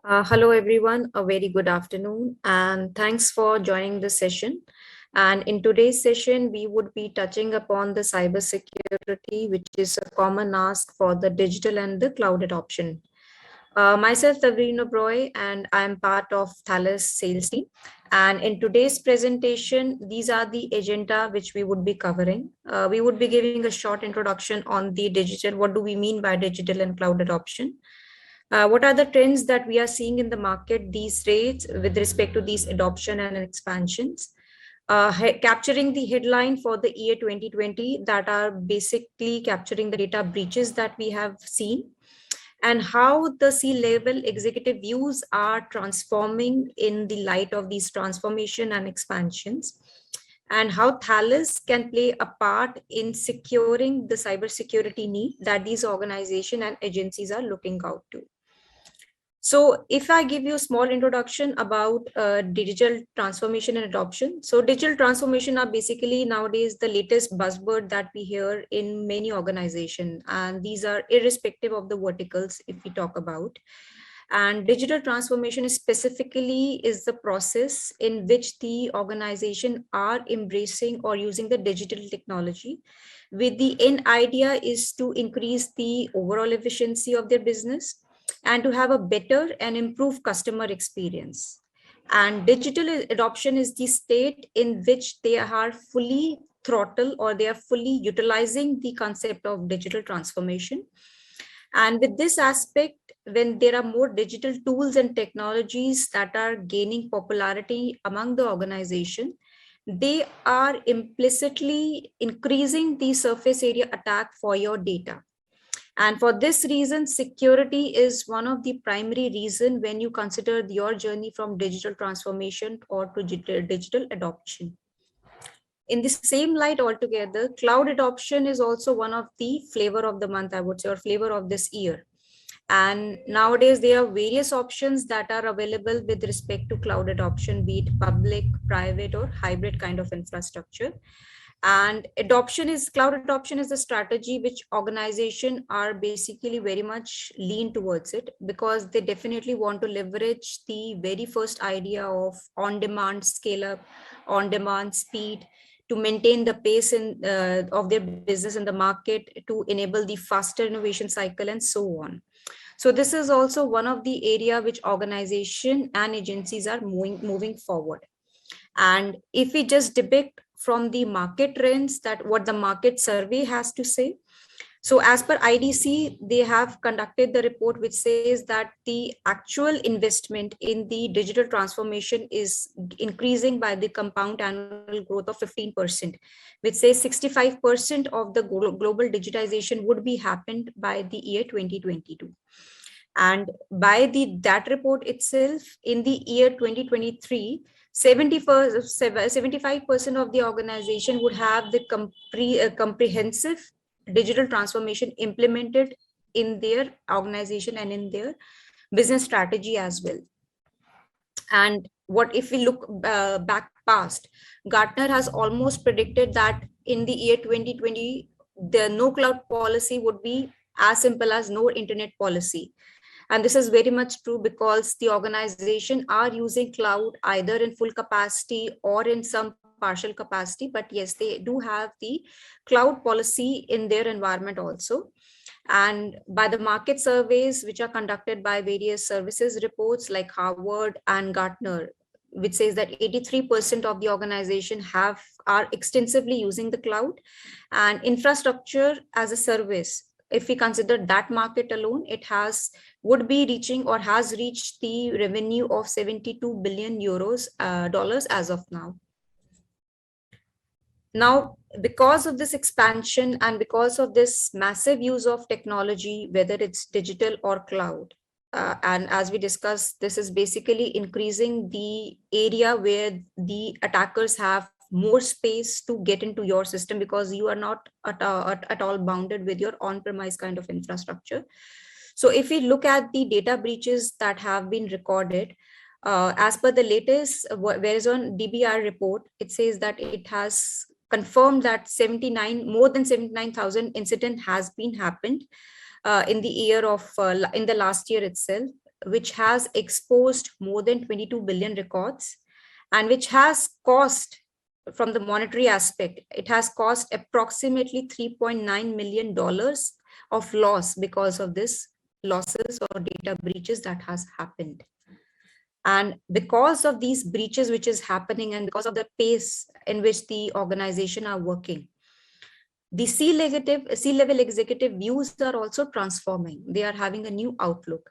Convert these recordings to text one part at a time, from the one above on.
Hello, everyone. A very good afternoon, and thanks for joining this session. And in today's session, we would be touching upon the cybersecurity, which is a common ask for the digital and the cloud adoption. Myself, Sabrina Broy, and I'm part of Thales sales team. And in today's presentation, these are the agenda which we would be covering. We would be giving a short introduction on the digital. What do we mean by digital and cloud adoption? What are the trends that we are seeing in the market these days with respect to these adoption and expansions? Capturing the headline for the year 2020 that are basically capturing the data breaches that we have seen, and how the C-level executive views are transforming in the light of these transformation and expansions, and how Thales can play a part in securing the cybersecurity need that these organizations and agencies are looking out to. So if I give you a small introduction about digital transformation and adoption. So digital transformation are basically nowadays the latest buzzword that we hear in many organizations. And these are irrespective of the verticals if we talk about. And digital transformation is specifically is the process in which the organization are embracing or using the digital technology with the end idea is to increase the overall efficiency of their business and to have a better and improved customer experience. And digital adoption is the state in which they are fully throttle or they are fully utilizing the concept of digital transformation. And with this aspect, when there are more digital tools and technologies that are gaining popularity among the organization, they are implicitly increasing the surface area attack for your data. And for this reason, security is one of the primary reason when you consider your journey from digital transformation or to digital adoption. In the same light altogether, cloud adoption is also one of the flavor of the month, I would say, or flavor of this year. And nowadays, there are various options that are available with respect to cloud adoption, be it public, private, or hybrid kind of infrastructure. And adoption is cloud adoption is a strategy which organization are basically very much lean towards it because they definitely want to leverage the very first idea of on-demand scale up, on-demand speed, to maintain the pace of their business in the market, to enable the faster innovation cycle, and so on. So this is also one of the area which organization and agencies are moving forward. And if we just depict from the market trends that what the market survey has to say. So as per IDC, they have conducted the report which says that the actual investment in the digital transformation is increasing by the compound annual growth of 15%, which says 65% of the global digitization would be happened by the year 2022. And by the that report itself, in the year 2023, 75% of the organization would have the comprehensive digital transformation implemented in their organization and in their business strategy as well. And what if we look back past, Gartner has almost predicted that in the year 2020, the no cloud policy would be as simple as no internet policy. And this is very much true because the organization are using cloud either in full capacity or in some partial capacity. But yes, they do have the cloud policy in their environment also. And by the market surveys, which are conducted by various services reports like Harvard and Gartner, which says that 83% of the organization are extensively using the cloud. And infrastructure as a service, if we consider that market alone, it would be reaching or has reached the revenue of 72 billion euros dollars as of now. Now, because of this expansion and because of this massive use of technology, whether it's digital or cloud, and as we discussed, this is basically increasing the area where the attackers have more space to get into your system because you are not at all bounded with your on-premise kind of infrastructure. So if we look at the data breaches that have been recorded, as per the latest Verizon DBR report, it says that it has confirmed that more than 79,000 incident has been happened in the last year itself. which has exposed more than 22 billion records, and which has cost, from the monetary aspect, it has cost approximately $3.9 million of loss because of this losses or data breaches that has happened. And because of these breaches which is happening, and because of the pace in which the organization are working, the C-level executive views are also transforming. They are having a new outlook.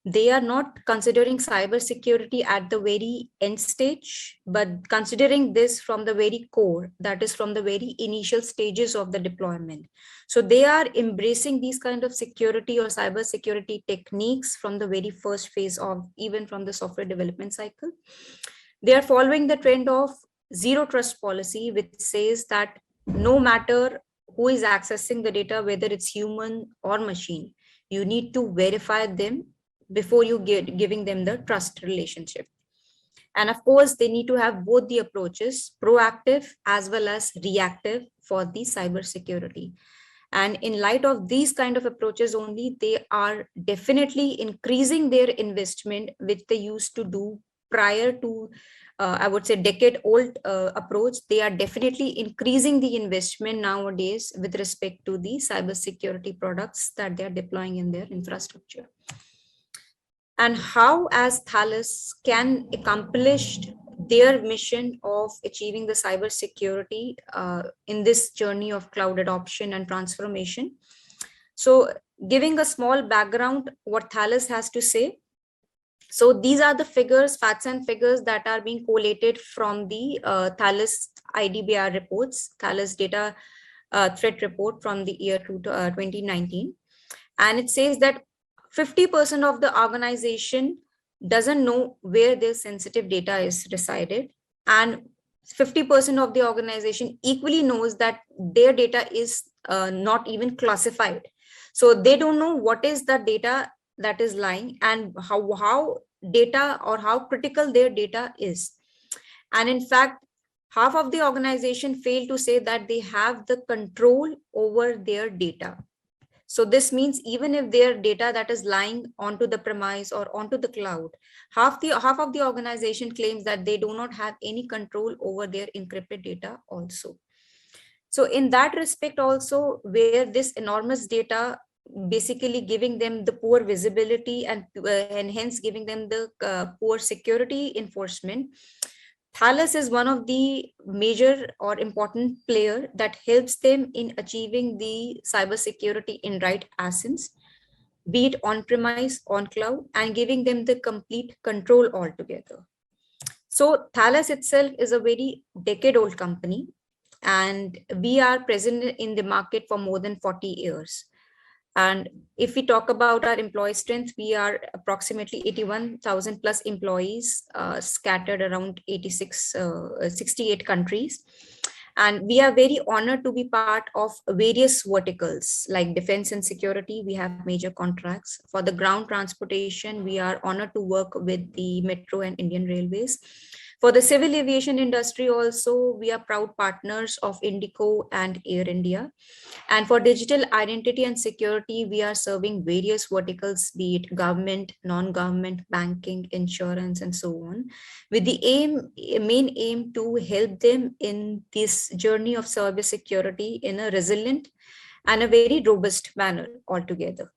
They are not considering cybersecurity at the very end stage, but considering this from the very core, that is from the very initial stages of the deployment. So they are embracing these kind of security or cybersecurity techniques from the very first phase of, even from the software development cycle. They are following the trend of zero trust policy, which says that no matter who is accessing the data, whether it's human or machine, you need to verify them before you giving them the trust relationship. And of course, they need to have both the approaches, proactive as well as reactive, for the cybersecurity. And in light of these kind of approaches only, they are definitely increasing their investment, which they used to do prior to, I would say, decade-old approach. They are definitely increasing the investment nowadays with respect to the cybersecurity products that they are deploying in their infrastructure. And how as Thales can accomplish their mission of achieving the cybersecurity in this journey of cloud adoption and transformation. So giving a small background, what Thales has to say. So these are the figures, facts and figures that are being collated from the Thales IDBR reports, Thales data threat report from the year 2019. And it says that 50% of the organization doesn't know where their sensitive data is resided, and 50% of the organization equally knows that their data is not even classified. So they don't know what is the data that is lying, and how data or how critical their data is. And in fact, half of the organization fail to say that they have the control over their data. So this means even if their data that is lying onto the premise or onto the cloud, half of the organization claims that they do not have any control over their encrypted data also. So in that respect also, where this enormous data basically giving them the poor visibility and hence giving them the poor security enforcement, Thales is one of the major or important player that helps them in achieving the cybersecurity in right essence, be it on-premise, on cloud, and giving them the complete control altogether. So Thales itself is a very decade-old company, and we are present in the market for more than 40 years. And if we talk about our employee strength, we are approximately 81,000 plus employees scattered around 68 countries. And we are very honored to be part of various verticals like defense and security. We have major contracts. For the ground transportation, we are honored to work with the Metro and Indian Railways. For the civil aviation industry also, we are proud partners of Indico and Air India. And for digital identity and security, we are serving various verticals, be it government, non-government, banking, insurance, and so on, with the main aim to help them in this journey of cybersecurity in a resilient and a very robust manner altogether.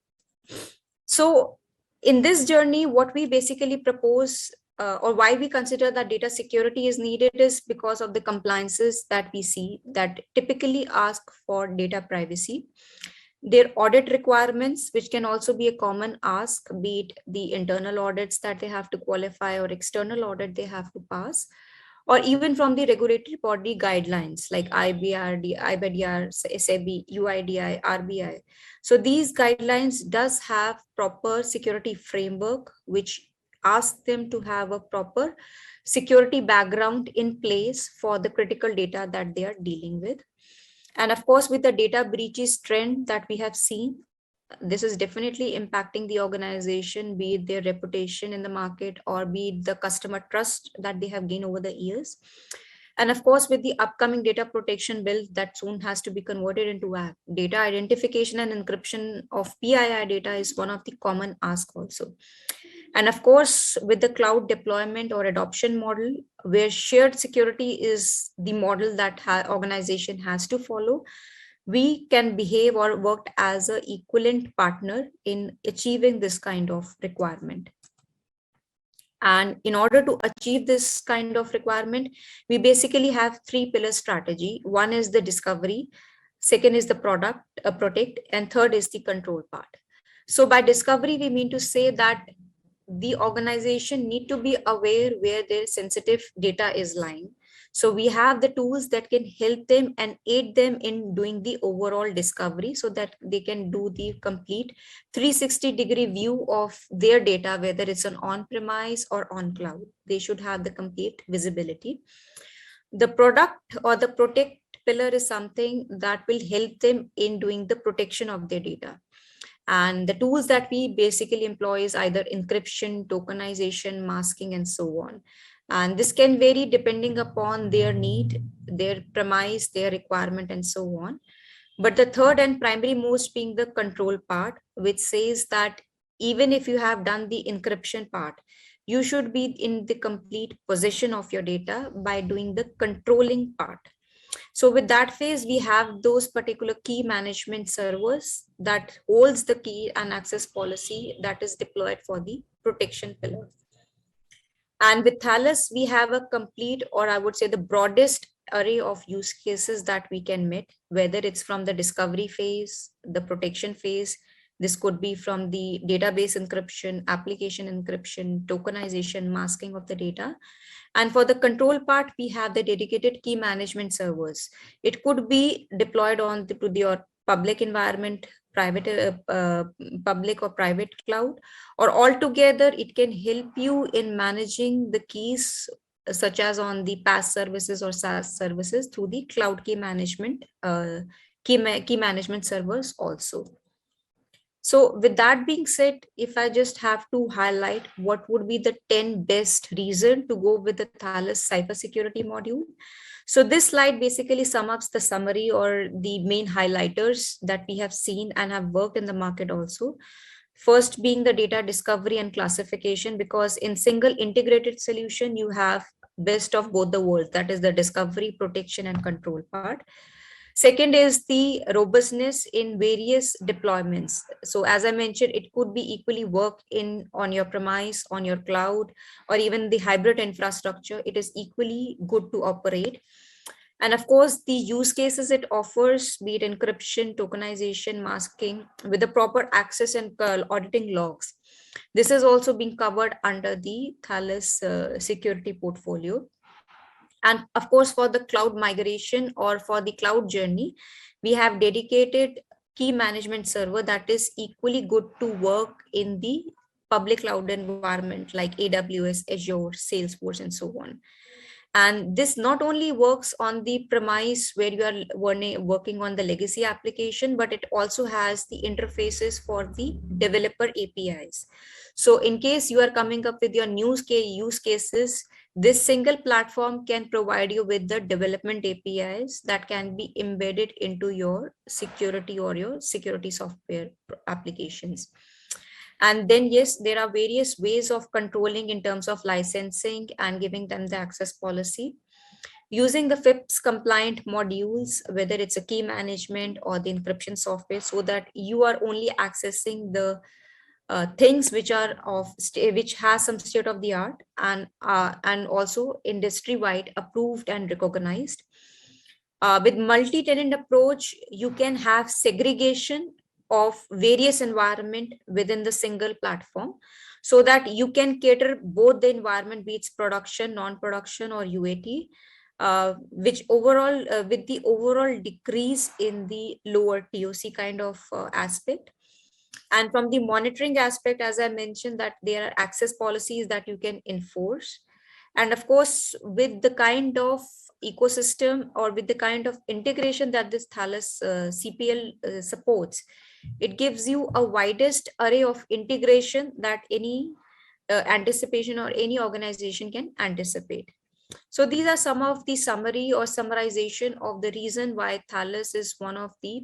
So in this journey, what we basically propose or why we consider that data security is needed is because of the compliances that we see that typically ask for data privacy, their audit requirements, which can also be a common ask, be it the internal audits that they have to qualify or external audit they have to pass, or even from the regulatory body guidelines like IBDR, SEBI, UIDAI, RBI. So these guidelines does have proper security framework, which ask them to have a proper security background in place for the critical data that they are dealing with. And of course, with the data breaches trend that we have seen, this is definitely impacting the organization, be it their reputation in the market or be it the customer trust that they have gained over the years. And of course, with the upcoming data protection bill that soon has to be converted into act, data identification and encryption of PII data is one of the common ask also. And of course, with the cloud deployment or adoption model, where shared security is the model that organization has to follow, we can behave or work as an equivalent partner in achieving this kind of requirement. And in order to achieve this kind of requirement, we basically have three pillar strategy. One is the discovery, second is the product, protect, and third is the control part. So by discovery, we mean to say that the organization need to be aware where their sensitive data is lying. So we have the tools that can help them and aid them in doing the overall discovery so that they can do the complete 360-degree view of their data, whether it's an on-premise or on cloud. They should have the complete visibility. The product or the protect pillar is something that will help them in doing the protection of their data. And the tools that we basically employ is either encryption, tokenization, masking, and so on. And this can vary depending upon their need, their premise, their requirement, and so on. But the third and primary most being the control part, which says that even if you have done the encryption part, you should be in the complete possession of your data by doing the controlling part. So with that phase, we have those particular key management servers that holds the key and access policy that is deployed for the protection pillar. And with Thales, we have a complete, or I would say the broadest array of use cases that we can meet, whether it's from the discovery phase, the protection phase. This could be from the database encryption, application encryption, tokenization, masking of the data. And for the control part, we have the dedicated key management servers. It could be deployed on your public environment, public or private cloud, or altogether it can help you in managing the keys such as on the PaaS services or SaaS services through the cloud key management key management servers also. So with that being said, if I just have to highlight what would be the 10 best reason to go with the Thales cybersecurity module. So this slide basically sums up the summary or the main highlighters that we have seen and have worked in the market also. First being the data discovery and classification, because in single integrated solution, you have best of both the worlds, that is the discovery, protection, and control part. Second is the robustness in various deployments. So as I mentioned, it could be equally work in on your premise, on your cloud, or even the hybrid infrastructure. It is equally good to operate. And of course, the use cases it offers, be it encryption, tokenization, masking, with the proper access and auditing logs. This is also being covered under the Thales security portfolio. And of course, for the cloud migration or for the cloud journey, we have dedicated key management server that is equally good to work in the public cloud environment like AWS, Azure, Salesforce, and so on. And this not only works on the premise where you are working on the legacy application, but it also has the interfaces for the developer APIs. So in case you are coming up with your new use cases, this single platform can provide you with the development APIs that can be embedded into your security or your security software applications. And then, yes, there are various ways of controlling in terms of licensing and giving them the access policy. Using the FIPS compliant modules, whether it's a key management or the encryption software, so that you are only accessing the things which are which has some state of the art and also industry wide approved and recognized. With multi-tenant approach, you can have segregation of various environment within the single platform so that you can cater both the environment, be it production, non-production, or UAT, which overall with the overall decrease in the lower TOC kind of aspect. And from the monitoring aspect, as I mentioned, that there are access policies that you can enforce. And of course, with the kind of ecosystem or with the kind of integration that this Thales CPL supports, it gives you a widest array of integration that any anticipation or any organization can anticipate. So these are some of the summary or summarization of the reason why Thales is one of the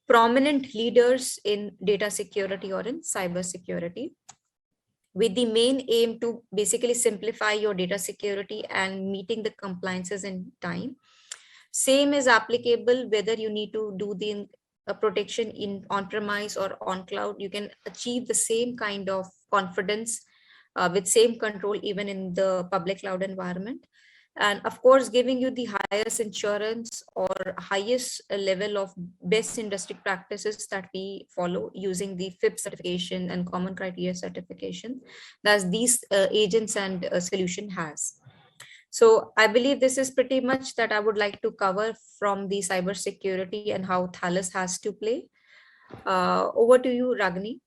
prominent leaders in data security or in cyber security. with the main aim to basically simplify your data security and meeting the compliances in time. Same is applicable whether you need to do the protection in on-premise or on cloud. You can achieve the same kind of confidence with same control even in the public cloud environment. And of course, giving you the highest insurance or highest level of best industry practices that we follow using the FIP certification and common criteria certification that these agents and solution has. So I believe this is pretty much that I would like to cover from the cybersecurity and how Thales has to play. Over to you, Ragini.